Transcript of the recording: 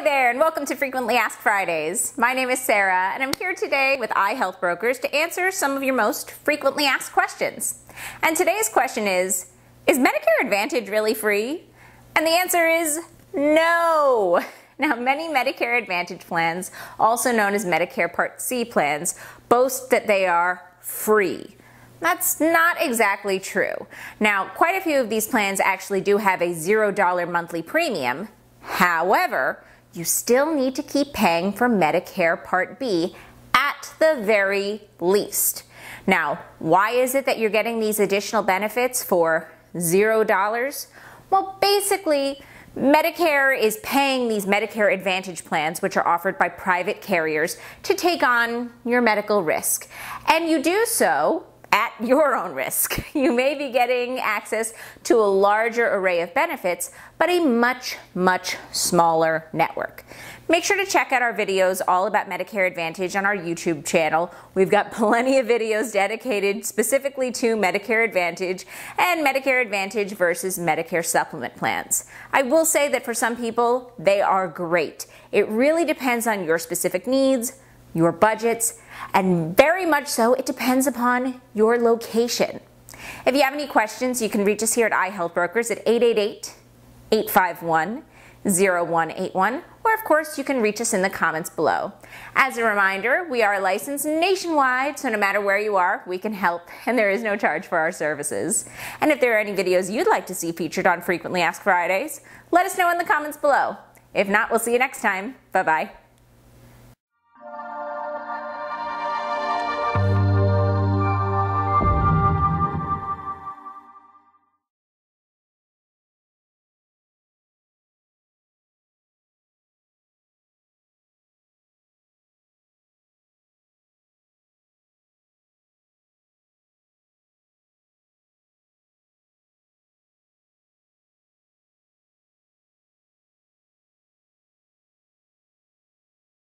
there, and welcome to Frequently Asked Fridays. My name is Sarah, and I'm here today with iHealthBrokers to answer some of your most frequently asked questions. And today's question is Medicare Advantage really free? And the answer is no. Now, many Medicare Advantage plans, also known as Medicare Part C plans, boast that they are free. That's not exactly true. Now, quite a few of these plans actually do have a $0 monthly premium. However, you still need to keep paying for Medicare Part B at the very least. Now, why is it that you're getting these additional benefits for $0? Well, basically, Medicare is paying these Medicare Advantage plans, which are offered by private carriers, to take on your medical risk. And you do so at your own risk. You may be getting access to a larger array of benefits, but a much, much smaller network. Make sure to check out our videos all about Medicare Advantage on our YouTube channel. We've got plenty of videos dedicated specifically to Medicare Advantage and Medicare Advantage versus Medicare supplement plans. I will say that for some people, they are great. It really depends on your specific needs, your budgets, and very much so, it depends upon your location. If you have any questions, you can reach us here at iHealthBrokers at 888-851-0181, or of course, you can reach us in the comments below. As a reminder, we are licensed nationwide, so no matter where you are, we can help, and there is no charge for our services. And if there are any videos you'd like to see featured on Frequently Asked Fridays, let us know in the comments below. If not, we'll see you next time. Bye-bye.